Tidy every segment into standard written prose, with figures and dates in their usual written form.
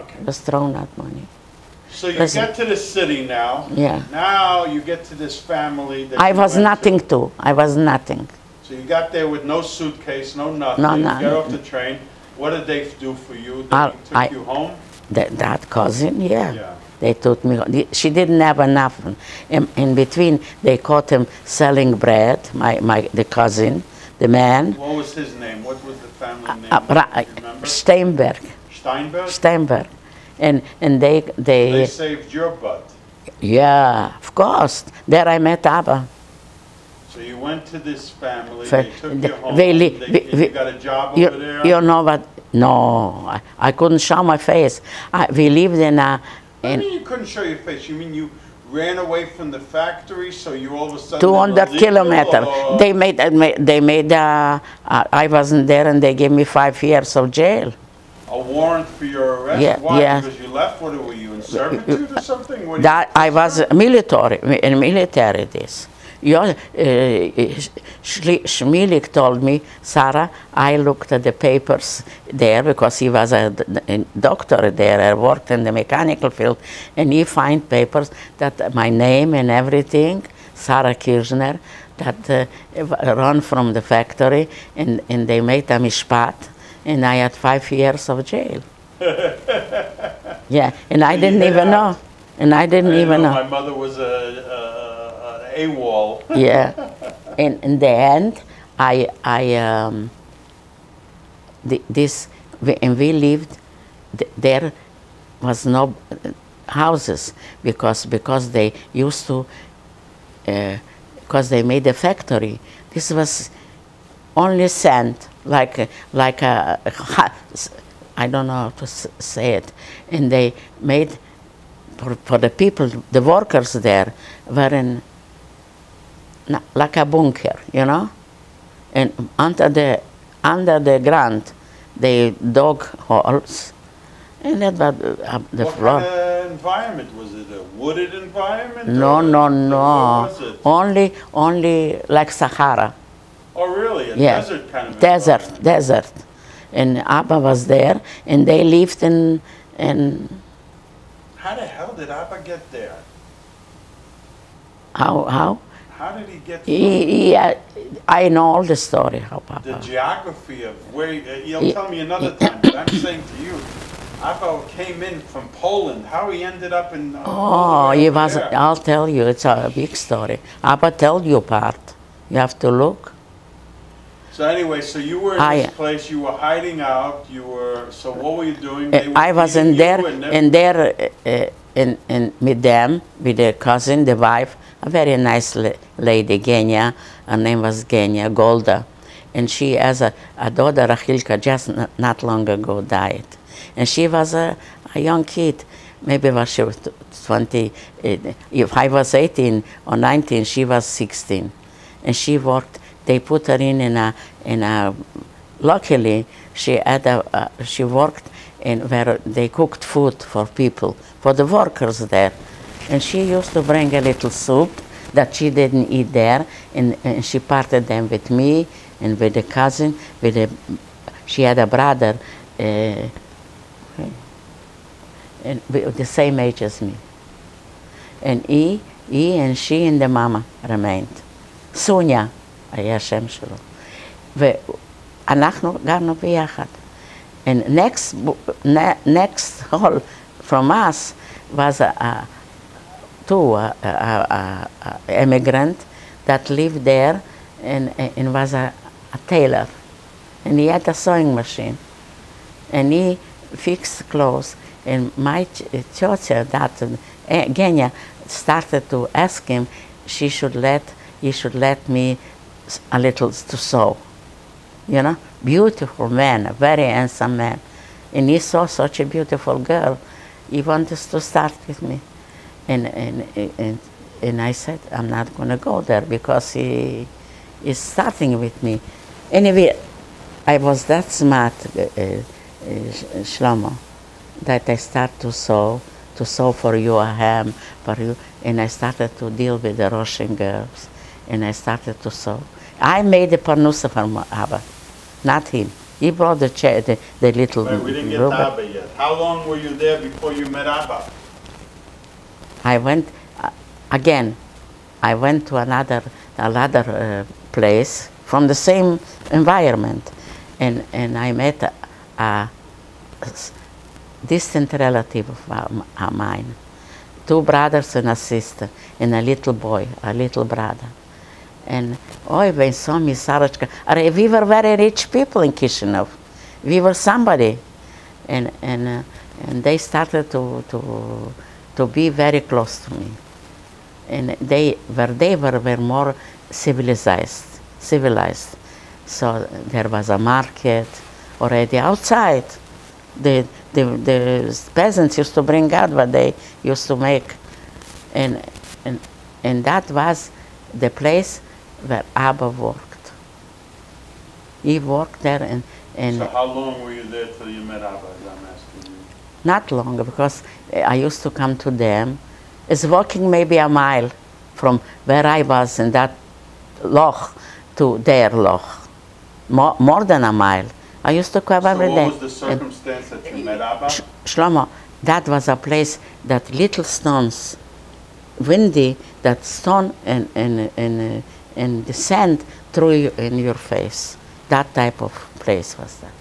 Okay. Was thrown out money. So you Listen. get to the city now. Yeah. Now you get to this family that I you was went nothing to. too. I was nothing. So you got there with no suitcase, no nothing. No, You no. get off the train. What did they do for you? They I- took you home? That cousin, yeah. Yeah. They took me. She didn't have enough. In between, they caught him selling bread. The cousin, the man. What was his name? What was the family name? Ra- Do you remember? Steinberg. Steinberg? Steinberg, and They they saved your butt. yeah, of course. There I met Abba. So you went to this family. Fa- They took you home. they li- They, we- you got a job You, over there. you know what? No, I couldn't show my face. We lived in a. What do you mean you couldn't show your face? You mean you ran away from the factory, so you all of a sudden 200 illegal, kilometers. or- They made. I wasn't there, and they gave me 5 years of jail. A warrant for your arrest? Yeah, Why? yeah. Because you left? What were you, in servitude or something? What do That I was military in military. This. Schmilik told me, Sarah, I looked at the papers there because he was a doctor there. I worked in the mechanical field, and he find papers that my name and everything, Sarah Kirchner, that run from the factory, and they made a mishpat, and I had 5 years of jail. Yeah, and I didn't even know. And I didn't even know. My mother was a AWOL. Yeah, and in the end, we lived. There was no houses because they used to because they made a factory. This was only sand, like a I don't know how to say it, and they made. For the people, the workers there were in like a bunker, you know, and under the ground, they dug holes, and that was the What floor. kind of environment was it? A wooded environment? No, or no, What no. was it? Only like Sahara. Oh, really? A Yeah, desert kind of desert. And Abba was there, and they lived in. How the hell did Abba get there? How? How did he get I know all the story how the Papa. geography of where? You'll tell me another time, but I'm saying to you, Abba came in from Poland. How he ended up in? Oh, he was. I'll tell you. It's a big story. Abba tell you part. You have to look. So anyway, so you were in this place. You were hiding out. You were. So what were you doing? They were I was in feeding there, you and in with them, with the cousin, the wife, a very nice lady, Genia. Her name was Genia Golda, and she has a daughter, Rachilka, just not long ago died, and she was a young kid. Maybe she was 20. If I was 18 or 19, she was 16, and she worked. They put her in a. Luckily, she worked in where they cooked food for people, for the workers there, and she used to bring a little soup that she didn't eat there, and she parted them with me and with the cousin. She had a brother, and the same age as me, and he and she and the mama remained. Sonia. היה השם שלו. ואנחנו גרנו ביחד. And next hall from us was two immigrant that lived there and was a tailor. And he had a sewing machine. And he fixed clothes. And my tiotia, that Genia, started to ask him he should let me a little to sew, you know, beautiful man, a very handsome man, and he saw such a beautiful girl, he wanted to start with me, and I said I'm not going to go there because he is starting with me. Anyway, I was that smart, Shlomo, that I started to sew for you a hem for you, and I started to deal with the Russian girls. And I started to sew. I made the parnusa for Abba, not him. He brought the chair, the little But we didn't get to robot. Abba yet. How long were you there before you met Abba? I went again. I went to another place from the same environment, and I met a distant relative of mine, two brothers and a sister, and a little boy, a little brother. And oi, when saw me, Sarachka, we were very rich people in Kishinev. We were somebody, and they started to be very close to me. And they were more civilized. So there was a market already outside. The peasants used to bring out what they used to make, and that was the place where Abba worked. He worked there, and So how long were you there till you met Abba, as I'm asking you? not long, because I used to come to them. It's walking maybe a mile from where I was in that loch to their loch. More than a mile. I used to come every So day. what was the circumstance that you met Abba? Shlomo, that was a place that little stones, windy, that stone and the sand threw you in your face. That type of place was that.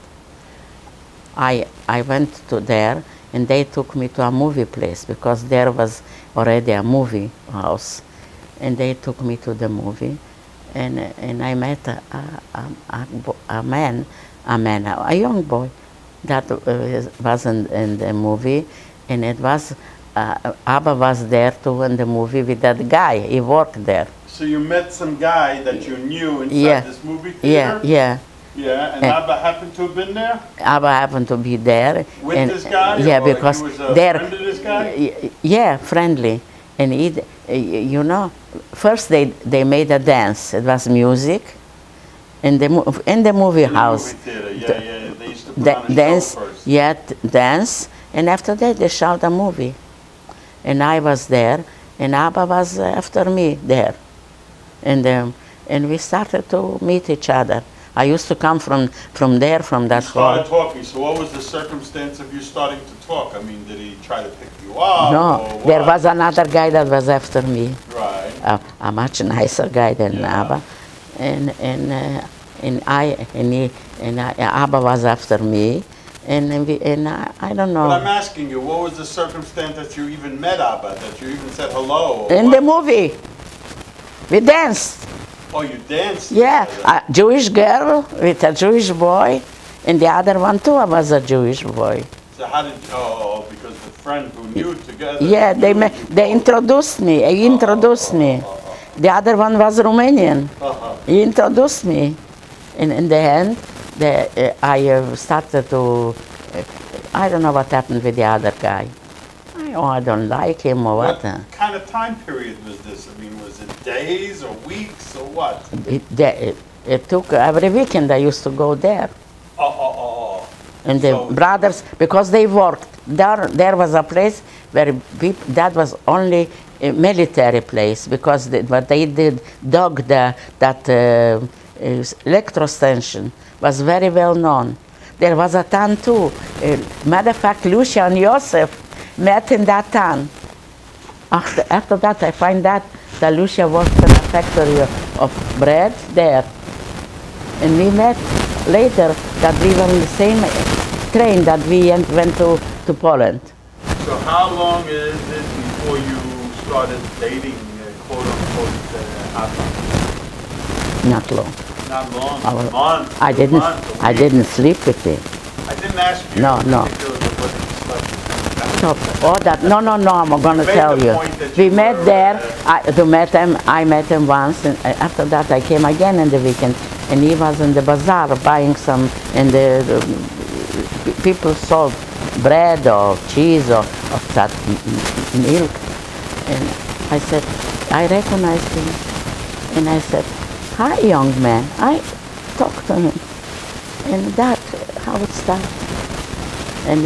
I went to there, and they took me to a movie place because there was already a movie house, and they took me to the movie, and I met a man, a young boy that was in the movie, and it was Abba was there too in the movie with that guy. He worked there. So you met some guy that you knew inside this movie theater? Yeah. Yeah, and Abba happened to have been there? Abba happened to be there. With this guy? Yeah, or because he was a there, friend of this guy? yeah, friendly. And he, you know, first they made a dance. It was music in the movie In the house. movie theater, yeah. They used to put on a Dance, show first. yeah, dance, and after that they shot a movie. And I was there, and Abba was after me there. And we started to meet each other. I used to come from there, from that You started hall. talking, so what was the circumstance of you starting to talk? I mean, did he try to pick you up? No, or there what? was another guy that was after me. Right. A much nicer guy than Yeah. Abba, and Abba was after me, and I don't know. But I'm asking you, what was the circumstance that you even met Abba, that you even said hello? or In what? the movie, we danced. Oh, you danced? Yeah, together. a Jewish girl with a Jewish boy, and the other one too was a Jewish boy. So how did you, because the friend who knew together. Yeah, they both. introduced me. He introduced me. The other one was Romanian. He introduced me. And in the end, I started to, I don't know what happened with the other guy. I don't like him or what. What kind of time period was this? I mean, was it days or weeks or what? It took, every weekend I used to go there. Oh. And the So- brothers, because they worked, there was a place where that was only a military place, because what they did dug that electro station was very well known. There was a town too. Matter of fact, Lucia and Joseph met in that town. After that, I find that Lucia worked in a factory of bread there. And we met later that we were in the same train that we went to Poland. So how long is it before you started dating, quote unquote, Abba? Not long. Not long. I was- Month. I didn't. Month, a I week. didn't sleep with him. I didn't ask you. No. particularly whether you slept. Stop. All that. No. I'm going to made tell the you. point that We you met were, there. I met him once, and after that I came again in the weekend, and he was in the bazaar buying some, and the people sold bread or cheese or that milk, and I said, I recognized him, and I said, hi, young man. I talked to him, and that how it started. And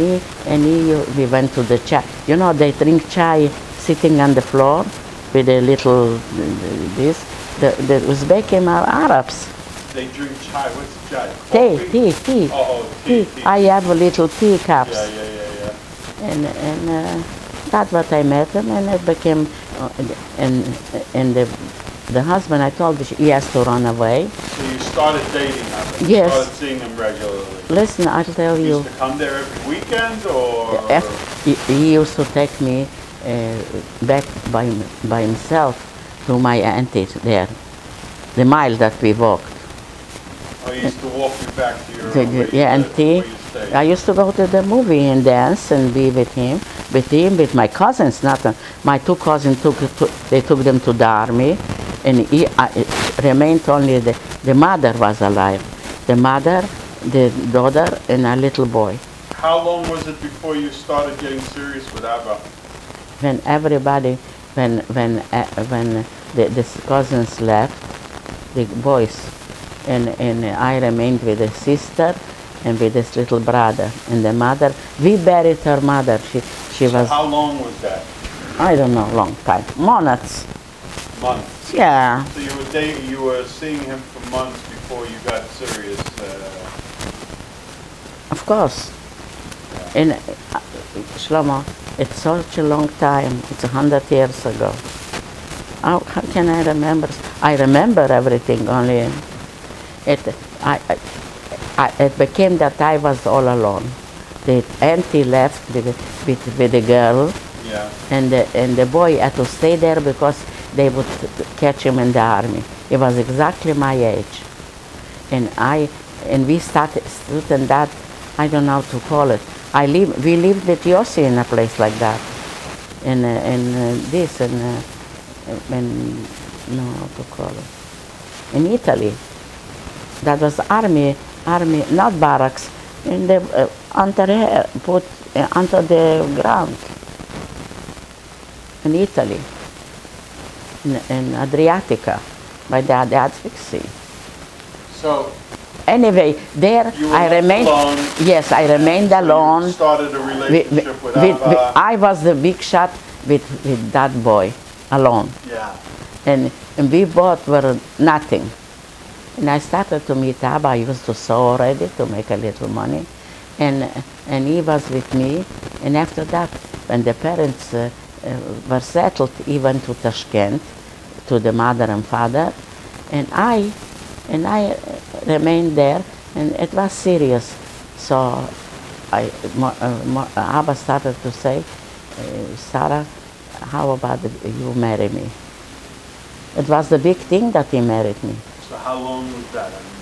we went to the chai. You know, they drink chai sitting on the floor with a little this. The Uzbekim are Arabs. They drink chai. What's chai? Tea, Coffee? tea. Oh, tea. I have a little tea cups. Yeah. And that's what I met him, and it became, and the husband, I told you, he has to run away. So you started dating him? Yes. You started seeing him regularly? Listen, I'll tell You you. used to come there every weekend, or? He used to take me back by himself to my auntie there, the mile that we walked. Oh, he used to walk you back to your auntie. I used to go to the movie and dance and be with him, with my cousins. Not my two cousins they took them to the army, and remained only the mother was alive, the mother, the daughter, and a little boy. How long was it before you started getting serious with Abba? When everybody, when the cousins left, the boys, and I remained with the sister and with this little brother and the mother. We buried her mother. She was. How long was that? I don't know, long time. Months. Months. Yeah. So you were seeing him for months before you got serious. Of course. And Shlomo, it's such a long time. It's 100 years ago. How can I remember? I remember everything, only it became that I was all alone. The auntie left with the girl, yeah. and the boy had to stay there because they would catch him in the army. He was exactly my age, and we started in that. I don't know how to call it. We lived with Yossi in a place like that, and no, how to call it, in Italy. That was army, not barracks, in the put under the ground in Italy, in Adriatica, by the Adriatic Sea. So. Anyway, there I remained. Alone. Yes, I remained alone. You started a relationship with Abba. I was the big shot with that boy alone. Yeah. And we both were nothing. And I started to meet Abba. I used to sew already to make a little money. And he was with me. And after that, when the parents were settled, he went to Tashkent, to the mother and father. And I remained there, and it was serious. So Abba started to say, Sarah, how about you marry me? It was the big thing that he married me. So how long was that? I mean,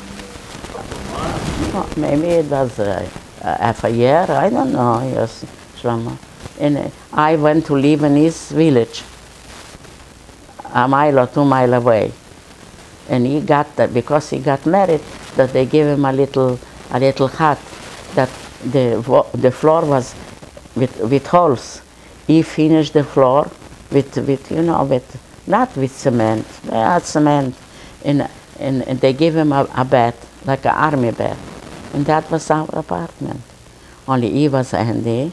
a couple of months? Oh, maybe it was half a year, I don't know, yes, Shlomo. And I went to live in his village, a mile or 2 miles away. And he got that, because he got married, that they gave him a little hut, that the floor was with holes. He finished the floor not with cement, they had cement, and they gave him a bed, like an army bed, and that was our apartment. Only he was handy,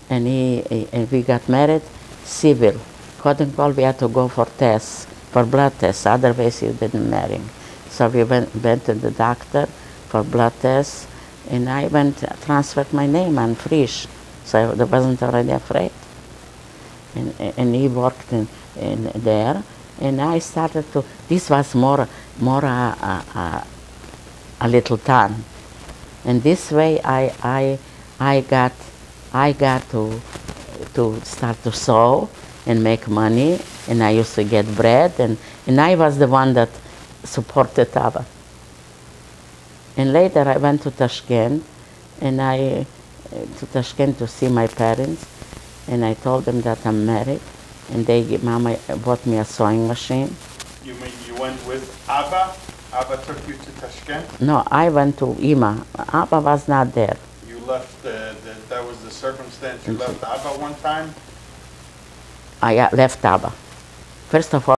and we got married civil. Cotton Call, we had to go for tests, for blood tests, otherwise you didn't marry. So we went to the doctor for blood tests, and I transferred my name on Frisch, so I wasn't already afraid. And he worked in there, and I started to, this was more a little town. And this way I got to start to sew and make money, and I used to get bread, and I was the one that supported Abba. And later I went to Tashkent, to see my parents, and I told them that I'm married, and Mama bought me a sewing machine. You mean you went with Abba? Abba took you to Tashkent? No, I went to Ima. Abba was not there. You left, that was the circumstance, you left Abba one time? I left Abba. First of all,